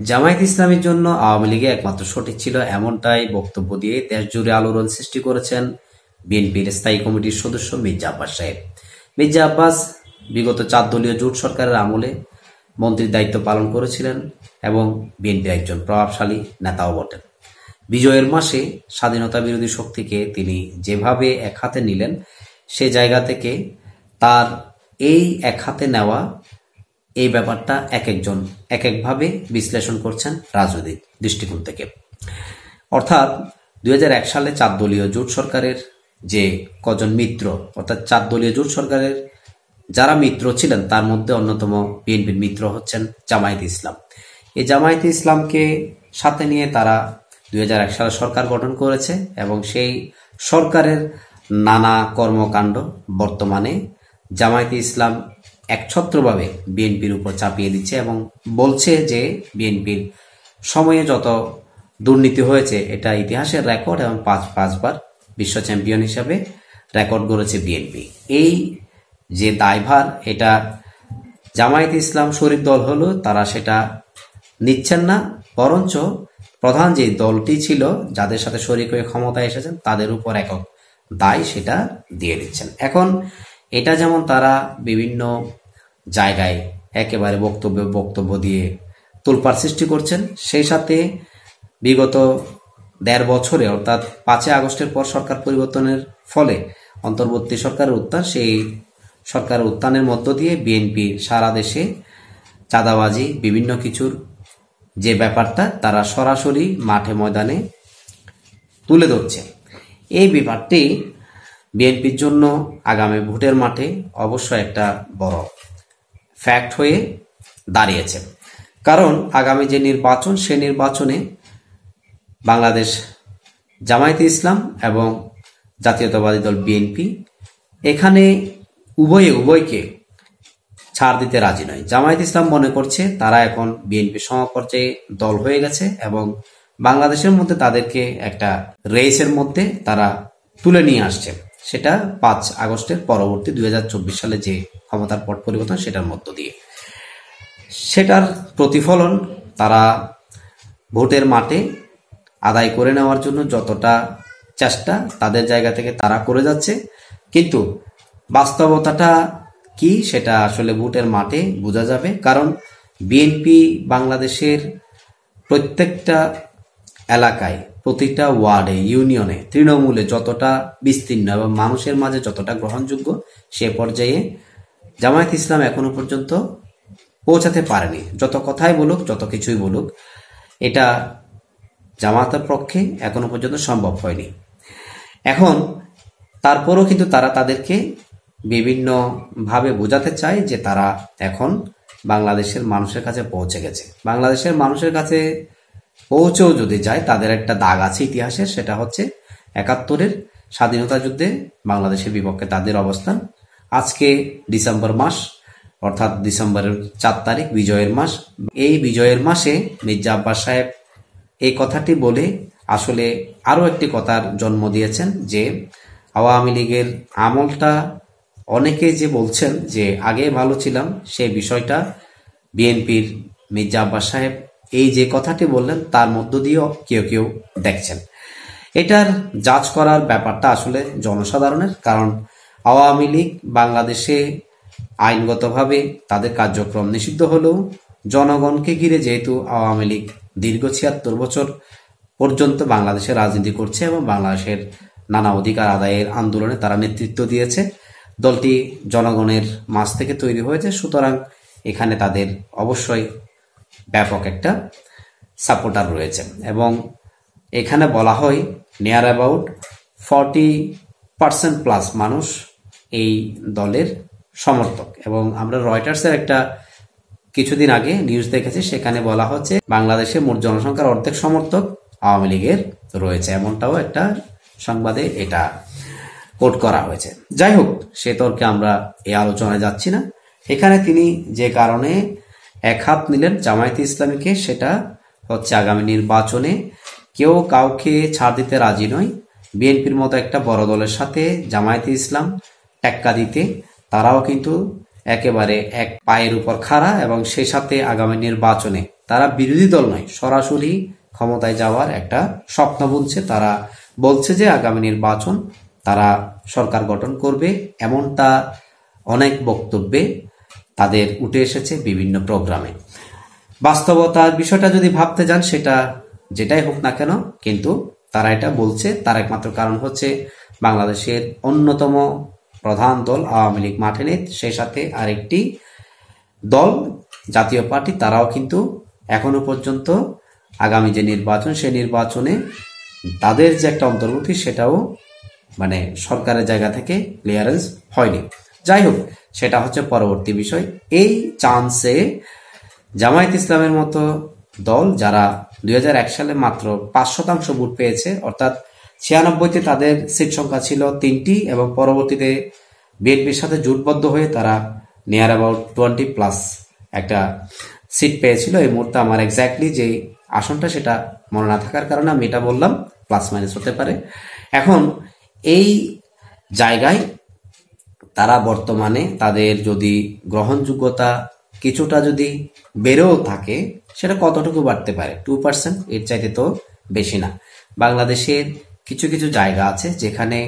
জামায়াত ইসলামীর জন্য আওয়ামী লীগে একমাত্র সঠিক ছিল এমনটাই বক্তব্য দিয়ে দেশ জুড়ে আলোড়ন সৃষ্টি করেছেন বিএনপির স্থায়ী কমিটির সদস্য মির্জা আব্বাস সাহেব। মির্জা আব্বাস বিগত 4 দলীয় জোট সরকারের আমলে মন্ত্রীর দায়িত্ব পালন করেছিলেন এবং বিএনপির একজন প্রভাবশালী নেতাও বটেন। বিজয়ের মাসে স্বাধীনতা বিরোধী শক্তিকে তিনি যেভাবে এক হাতে নিলেন, সে জায়গা থেকে তার এই এক হাতে নেওয়া এই ব্যাপারটা এক একজন এক একভাবে বিশ্লেষণ করছেন রাজনৈতিক দৃষ্টিকোণ থেকে। অর্থাৎ 2001 সালে 4 দলীয় জোট সরকারের যে কজন মিত্র, অর্থাৎ 4 দলীয় জোট সরকারের যারা মিত্র ছিলেন তার মধ্যে অন্যতম বিএনপির মিত্র হচ্ছেন জামায়াত ইসলাম। এই জামায়াত ইসলামকে সাথে নিয়ে তারা 2001 সালে সরকার গঠন করেছে এবং সেই সরকারের নানা কর্মকাণ্ড বর্তমানে জামায়াত ইসলাম একছত্রভাবে বিএনপির উপর চাপিয়ে দিচ্ছে এবং বলছে যে বিএনপির সময়ে যত দুর্নীতি হয়েছে এটা ইতিহাসের রেকর্ড এবং পাঁচবার বিশ্ব চ্যাম্পিয়ন হিসাবে রেকর্ড গড়েছে বিএনপি। এই যে দায়ভার, এটা জামায়াত ইসলাম শরিক দল হলো তারা সেটা নিচ্ছেন না, বরঞ্চ প্রধান যে দলটি ছিল যাদের সাথে শরিক হয়ে ক্ষমতায় এসেছেন তাদের উপর একক দায় সেটা দিয়ে দিচ্ছেন। এখন এটা যেমন তারা বিভিন্ন জায়গায় একেবারে বক্তব্য দিয়ে তোলপাড় সৃষ্টি করছেন, সেই সাথে বিগত 1.5 বছরে অর্থাৎ 5 আগস্টের পর সরকার পরিবর্তনের ফলে অন্তর্বর্তী সরকারের উত্থান, সেই সরকারের উত্থানের মধ্য দিয়ে বিএনপি সারা দেশে চাঁদাবাজি বিভিন্ন কিছুর যে ব্যাপারটা তারা সরাসরি মাঠে ময়দানে তুলে ধরছে। এই ব্যাপারটি বিএনপির জন্য আগামী ভোটের মাঠে অবশ্যই একটা বড় ফ্যাক্ট হয়ে দাঁড়িয়েছে। কারণ আগামী যে নির্বাচন, সে নির্বাচনে বাংলাদেশ জামায়াতে ইসলাম এবং জাতীয়তাবাদী দল বিএনপি এখানে উভয়কে ছাড় দিতে রাজি নয়। জামায়াত ইসলাম মনে করছে তারা এখন বিএনপি সমপর্যায়ে দল হয়ে গেছে এবং বাংলাদেশের মধ্যে তাদেরকে একটা রেসের মধ্যে তারা তুলে নিয়ে আসছে, সেটা 5 আগস্টের পরবর্তী 2024 সালে যে ক্ষমতার পট পরিবর্তন সেটার মধ্য দিয়ে। সেটার প্রতিফলন তারা ভোটের মাঠে আদায় করে নেওয়ার জন্য যতটা চেষ্টা তাদের জায়গা থেকে তারা করে যাচ্ছে, কিন্তু বাস্তবতাটা কি সেটা আসলে ভোটের মাঠে বোঝা যাবে। কারণ বিএনপি বাংলাদেশের প্রত্যেকটা এলাকায়, প্রতিটা ওয়ার্ডে, ইউনিয়নে, তৃণমূলে যতটা বিস্তীর্ণ এবং মানুষের মাঝে যতটা গ্রহণযোগ্য, সে পর্যায়ে জামায়াত ইসলাম এখনো পর্যন্ত পৌঁছাতে পারেনি। যত কথাই বলুক, যত কিছুই বলুক, এটা জামায়াতের পক্ষে এখনো পর্যন্ত সম্ভব হয়নি। এখন তারপরও কিন্তু তারা তাদেরকে বিভিন্ন ভাবে বোঝাতে চায় যে তারা এখন বাংলাদেশের মানুষের কাছে পৌঁছে গেছে। বাংলাদেশের মানুষের কাছে পৌঁছেও যদি যায়, তাদের একটা দাগ আছে ইতিহাসের, সেটা হচ্ছে 71-এর স্বাধীনতা যুদ্ধে বাংলাদেশের বিপক্ষে তাদের অবস্থান। আজকে ডিসেম্বর মাস, অর্থাৎ ডিসেম্বরের 4 তারিখ বিজয়ের মাস। এই বিজয়ের মাসে মির্জা আব্বাস সাহেব এই কথাটি বলে আসলে আরো একটি কথার জন্ম দিয়েছেন যে আওয়ামী লীগের আমলটা অনেকে যে বলছেন যে আগে ভালো ছিলাম, সেই বিষয়টা বিএনপির মির্জা আব্বাস সাহেব এই যে কথাটি বললেন তার মধ্য দিয়েও কেউ দেখছেন। এটার যাচ করার ব্যাপারটা আসলে জনসাধারণের, কারণ আওয়ামী লীগ বাংলাদেশে আইনগতভাবে তাদের কার্যক্রম নিষিদ্ধ হলেও জনগণকে ঘিরে যেহেতু আওয়ামী লীগ দীর্ঘ 76 বছর পর্যন্ত বাংলাদেশে রাজনীতি করছে এবং বাংলাদেশের নানা অধিকার আদায়ের আন্দোলনে তারা নেতৃত্ব দিয়েছে, দলটি জনগণের মাঝ থেকে তৈরি হয়েছে, সুতরাং এখানে তাদের অবশ্যই ব্যাপক একটা সাপোর্টার রয়েছে। এবং এখানে বলা হয় নিয়ার অ্যাবাউট 40% প্লাস মানুষ এই দলের সমর্থক। এবং আমরা রয়টার্সের একটা কিছুদিন আগে নিউজ দেখেছি, সেখানে বলা হচ্ছে বাংলাদেশের মোট জনসংখ্যার অর্ধেক সমর্থক আওয়ামী লীগের রয়েছে, এমনটাও একটা সংবাদে এটা কোট করা হয়েছে। যাই হোক, সে তর্কে আমরা এই আলোচনায় যাচ্ছি না। এখানে তিনি যে কারণে এক হাত নিলেন জামায়াতে ইসলামীকে, সেটা হচ্ছে আগামী নির্বাচনে কেউ কাউকে ছাড় দিতে রাজি নয়। বিএনপির মতো একটা বড় দলের সাথে জামায়াতে ইসলাম টেক্কা দিতে তারাও কিন্তু একেবারে এক পায়ের উপর খাড়া এবং সেই সাথে আগামী নির্বাচনে তারা বিরোধী দল নয়, সরাসরি ক্ষমতায় যাওয়ার একটা স্বপ্ন বুনছে। তারা বলছে যে আগামী নির্বাচন তারা সরকার গঠন করবে, এমনটা অনেক বক্তব্যে তাদের উঠে এসেছে বিভিন্ন প্রোগ্রামে। বাস্তবতার বিষয়টা যদি ভাবতে যান, সেটা যেটাই হোক না কেন, কিন্তু তারা এটা বলছে। তার একমাত্র কারণ হচ্ছে বাংলাদেশের অন্যতম প্রধান দল আওয়ামী লীগ মাঠে নেই, সেই সাথে আরেকটি দল জাতীয় পার্টি, তারাও কিন্তু এখনো পর্যন্ত আগামী যে নির্বাচন, সেই নির্বাচনে তাদের যে একটা অন্তর্ভুক্তি, সেটাও মানে সরকারের জায়গা থেকে ক্লিয়ারেন্স হয়নি। যাই হোক, সেটা হচ্ছে পরবর্তী বিষয়। এই চান্সে জামায়াত ইসলামের মতো দল, যারা 2001 সালে মাত্র 5% ভোট পেয়েছে, অর্থাৎ 96তে তাদের সিট সংখ্যা ছিল 3টি, এবং পরবর্তীতে বিএনপির সাথে জোটবদ্ধ হয়ে তারা নিয়ার অ্যাবাউট 20+ একটা সিট পেয়েছিল। এই মুহূর্তে আমার এক্স্যাক্টলি যে আসনটা সেটা মনে না থাকার কারণে আমি এটা বললাম, প্লাস মাইনাস হতে পারে। এখন এই জায়গায় তারা বর্তমানে তাদের যদি গ্রহণযোগ্যতা কিছুটা যদি বেড়েও থাকে, সেটা কতটুকু বাড়তে পারে? 2%, এর চাইতে তো বেশি না। বাংলাদেশের কিছু কিছু জায়গা আছে যেখানে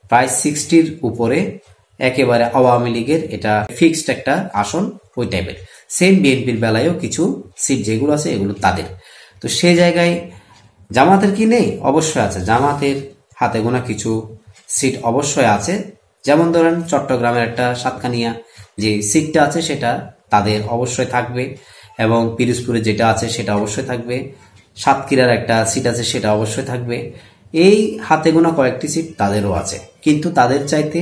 প্রায় 60-র উপরে একেবারে আওয়ামী লীগের এটা ফিক্সড একটা আসন, ওই টাইপের। সেম বিএনপির বেলায়ও কিছু সিট যেগুলো আছে এগুলো তাদের। তো সেই জায়গায় জামাতের কি নেই? অবশ্যই আছে। জামাতের হাতে গোনা কিছু সিট অবশ্যই আছে। যেমন ধরেন চট্টগ্রামের একটা সাতকানিয়া যে সিটটা আছে সেটা তাদের অবশ্যই থাকবে, এবং পিরোজপুরে যেটা আছে সেটা অবশ্যই থাকবে। সাতক্ষীরার একটা সিট আছে সেটা অবশ্যই থাকবে। এই হাতে গোনা কয়েকটি সিট তাদেরও আছে। কিন্তু তাদের চাইতে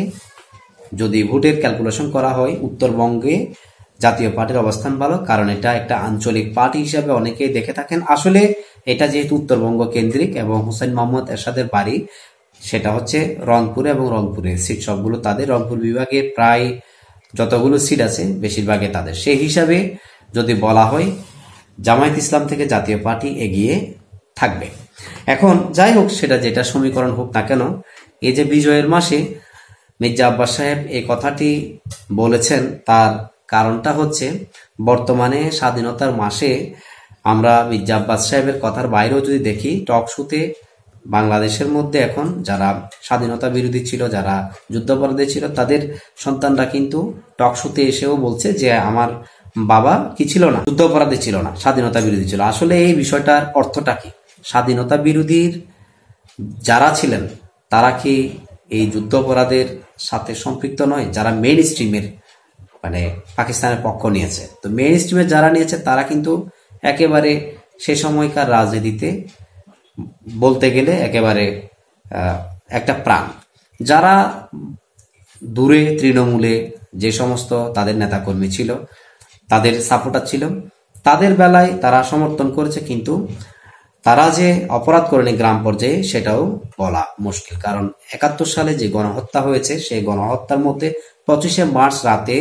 যদি ভোটের ক্যালকুলেশন করা হয়, উত্তরবঙ্গে জাতীয় পার্টির অবস্থান ভালো, কারণ এটা একটা আঞ্চলিক পার্টি হিসাবে অনেকেই দেখে থাকেন। আসলে এটা যেহেতু উত্তরবঙ্গ কেন্দ্রিক, এবং হুসেইন মোহাম্মদ এরশাদের বাড়ি সেটা হচ্ছে রংপুরে, এবং রংপুরের সিট সবগুলো তাদের। রংপুর বিভাগে প্রায় যতগুলো সিট আছে বেশিরভাগই তাদের। সেই হিসাবে যদি বলা হয়, জামায়াত ইসলাম থেকে জাতীয় পার্টি এগিয়ে থাকবে। এখন যাই হোক, সেটা যেটা সমীকরণ হোক না কেন, এই যে বিজয়ের মাসে মির্জা আব্বাস সাহেব এই কথাটি বলেছেন, তার কারণটা হচ্ছে বর্তমানে স্বাধীনতার মাসে আমরা মির্জা আব্বাস সাহেবের কথার বাইরেও যদি দেখি, টক শোতে বাংলাদেশের মধ্যে এখন যারা স্বাধীনতা বিরোধী ছিল, যারা যুদ্ধাপরাধী ছিল, তাদের সন্তানরা কিন্তু টক শোতে এসেও বলছে যে আমার বাবা কি ছিল না, যুদ্ধাপরাধী ছিল না, স্বাধীনতা বিরোধী ছিল। আসলে এই বিষয়টার অর্থটা কি? স্বাধীনতা বিরোধীর যারা ছিলেন তারা কি এই যুদ্ধাপরাধের সাথে সম্পৃক্ত নয়? যারা মেইন স্ট্রিমের মানে পাকিস্তানের পক্ষ নিয়েছে, তো মেইন স্ট্রিমে যারা নিয়েছে তারা কিন্তু একেবারে সে সময়কার রাজনীতিতে বলতে গেলে একেবারে একটা প্রাণ। যারা দূরে তৃণমূলে যে সমস্ত তাদের নেতাকর্মী ছিল, তাদের সাপোর্টার ছিল, তাদের বেলায় তারা সমর্থন করেছে, কিন্তু তারা যে অপরাধ করেনি গ্রাম পর্যায়ে সেটাও বলা মুশকিল। কারণ 71 সালে যে গণহত্যা হয়েছে, সেই গণহত্যার মধ্যে 25শে মার্চ রাতে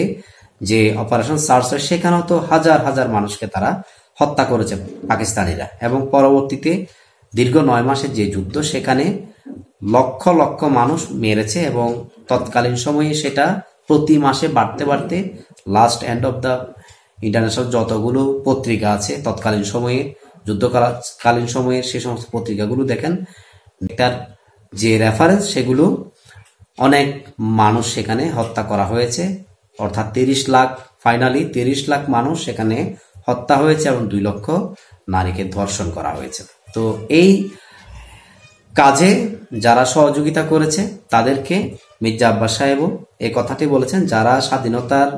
যে অপারেশন সার্চ হয়, সেখানেও তো হাজার হাজার মানুষকে তারা হত্যা করেছে পাকিস্তানিরা, এবং পরবর্তীতে দীর্ঘ 9 মাসের যে যুদ্ধ, সেখানে লক্ষ লক্ষ মানুষ মেরেছে, এবং তৎকালীন সময়ে সেটা প্রতি মাসে বাড়তে বাড়তে last end of the international যতগুলো পত্রিকা আছে তৎকালীন সময়ে, যুদ্ধকালীন সময়ের সে সমস্ত পত্রিকাগুলো দেখেন, এটার যে রেফারেন্স সেগুলো অনেক মানুষ সেখানে হত্যা করা হয়েছে। অর্থাৎ 30 লাখ, ফাইনালি 30 লাখ মানুষ সেখানে হত্যা হয়েছে, এবং 2 লক্ষ নারীকে ধর্ষণ করা হয়েছে। তো এই কাজে যারা সহযোগিতা করেছে তাদেরকে মির্জা আব্বাস সাহেবও এই কথাটি বলেছেন। যারা স্বাধীনতার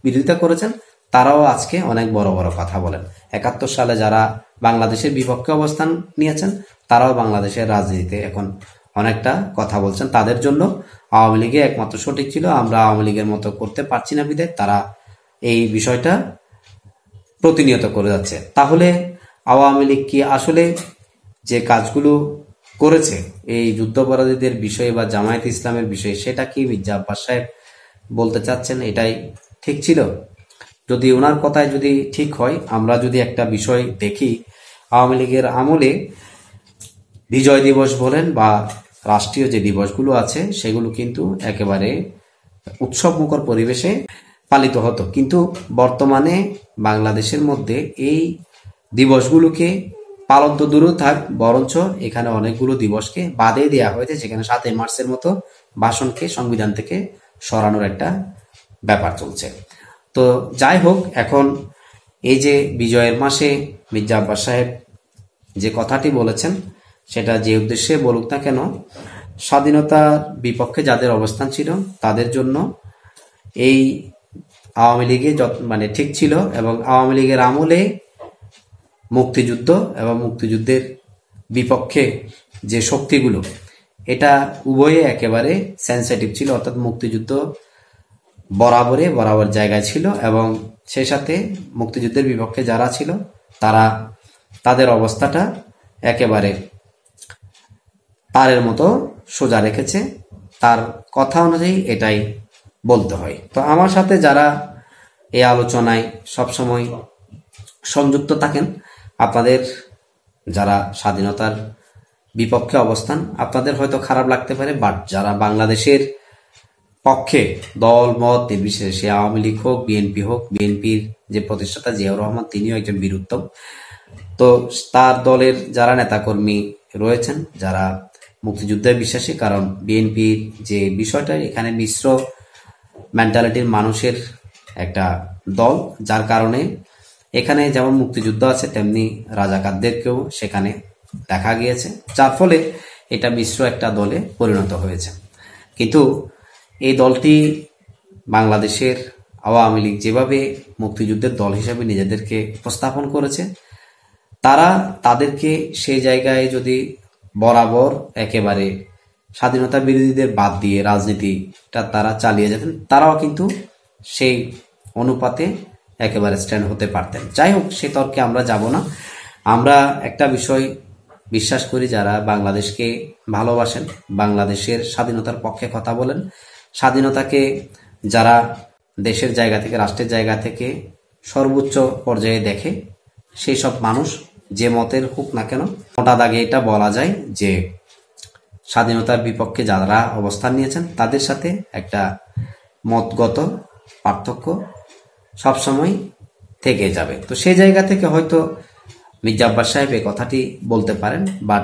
বিরোধিতা করেছেন তারাও আজকে অনেক বড় বড় কথা বলেন। 71 সালে যারা বাংলাদেশের বিপক্ষে অবস্থান নিয়েছেন তারাও বাংলাদেশের রাজনীতিতে এখন অনেকটা কথা বলছেন। তাদের জন্য আওয়ামী লীগে একমাত্র সঠিক ছিল, আমরা আওয়ামী লীগের মতো করতে পারছি না বিধায় তারা এই বিষয়টা প্রতিনিয়ত করে যাচ্ছে। তাহলে আওয়ামী লীগ কি আসলে যে কাজগুলো করেছে এই যুদ্ধাপরাধীদের বিষয়ে বা জামায়াত ইসলামের বিষয়ে, সেটা কি মির্জা আব্বাস সাহেব বলতে চাচ্ছেন এটাই ঠিক ছিল? যদি ওনার কথায় যদি ঠিক হয়, আমরা যদি একটা বিষয় দেখি, আওয়ামী লীগের আমলে বিজয় দিবস বলেন বা রাষ্ট্রীয় যে দিবসগুলো আছে সেগুলো কিন্তু একেবারে উৎসবমুখর পরিবেশে পালিত হতো। কিন্তু বর্তমানে বাংলাদেশের মধ্যে এই দিবসগুলোকে পালন তো দূরেও থাক, বরঞ্চ এখানে অনেকগুলো দিবসকে বাদে দেওয়া হয়েছে, যেখানে 7ই মার্চের মতো ভাষণকে সংবিধান থেকে সরানোর একটা ব্যাপার চলছে। তো যাই হোক, এখন এই যে বিজয়ের মাসে মির্জা আব্বাস সাহেব যে কথাটি বলেছেন, সেটা যে উদ্দেশ্যে বলুক না কেন, স্বাধীনতার বিপক্ষে যাদের অবস্থান ছিল তাদের জন্য এই আওয়ামী লীগে মানে ঠিক ছিল, এবং আওয়ামী লীগের আমলে মুক্তিযুদ্ধ এবং মুক্তিযুদ্ধের বিপক্ষে যে শক্তিগুলো, এটা উভয়ে একেবারে সেন্সিটিভ ছিল, অর্থাৎ মুক্তিযুদ্ধ বরাবর জায়গায় ছিল, এবং সেই সাথে মুক্তিযুদ্ধের বিপক্ষে যারা ছিল তাদের অবস্থাটা একেবারে তারের মতো সোজা রেখেছে। তার কথা অনুযায়ী এটাই বলতে হয়। তো আমার সাথে যারা এই আলোচনায় সবসময় সংযুক্ত থাকেন, আপনাদের যারা স্বাধীনতার বিপক্ষে অবস্থান, আপনাদের হয়তো খারাপ লাগতে পারে, বাট যারা বাংলাদেশের পক্ষে দল মত নির্বিশেষে, আওয়ামী লীগ হোক, বিএনপি হোক, বিএনপির যে প্রতিষ্ঠাতা জিয়াউর রহমান তিনিও একজন বীরুত্তম, তো তার দলের যারা নেতাকর্মী রয়েছেন যারা মুক্তিযুদ্ধে বিশ্বাসী, কারণ বিএনপির যে বিষয়টা, এখানে মিশ্র মেন্টালিটির মানুষের একটা দল, যার কারণে এখানে যেমন মুক্তিযুদ্ধ আছে তেমনি রাজাকারদেরকেও সেখানে দেখা গিয়েছে, যার ফলে এটা মিশ্র একটা দলে পরিণত হয়েছে। কিন্তু এই দলটি বাংলাদেশের আওয়ামী লীগ যেভাবে মুক্তিযুদ্ধের দল হিসেবে নিজেদেরকে উপস্থাপন করেছে, তাদেরকে সেই জায়গায় যদি বরাবর একেবারে স্বাধীনতা বিরোধীদের বাদ দিয়ে রাজনীতিটা তারা চালিয়ে যেতেন, তারাও কিন্তু সেই অনুপাতে একেবারে স্ট্যান্ড হতে পারতেন। যাই হোক, সে তর্কে আমরা যাব না। আমরা একটা বিষয় বিশ্বাস করি, যারা বাংলাদেশকে ভালোবাসেন, বাংলাদেশের স্বাধীনতার পক্ষে কথা বলেন, স্বাধীনতাকে যারা দেশের জায়গা থেকে, রাষ্ট্রের জায়গা থেকে সর্বোচ্চ পর্যায়ে দেখে, সেই সব মানুষ যে মতের হোক না কেন, মোটা দাগে এটা বলা যায় যে স্বাধীনতার বিপক্ষে যারা অবস্থান নিয়েছেন তাদের সাথে একটা মতগত পার্থক্য সবসময় থেকে যাবে। তো সেই জায়গা থেকে হয়তো মির্জা আব্বাস সাহেব এই কথাটি বলতে পারেন, বাট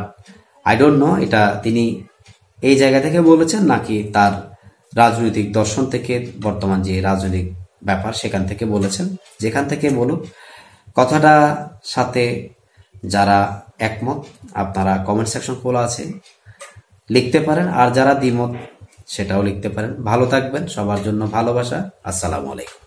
আই ডোন্ট নো এটা তিনি এই জায়গা থেকে বলেছেন নাকি তার রাজনৈতিক দর্শন থেকে, বর্তমান যে রাজনৈতিক ব্যাপার সেখান থেকে বলেছেন। যেখান থেকে বলুক, কথাটা সাথে যারা একমত আপনারা কমেন্ট সেকশন খোলা আছে, লিখতে পারেন, আর যারা দ্বিমত সেটাও লিখতে পারেন। ভালো থাকবেন, সবার জন্য ভালোবাসা। আসসালামু আলাইকুম।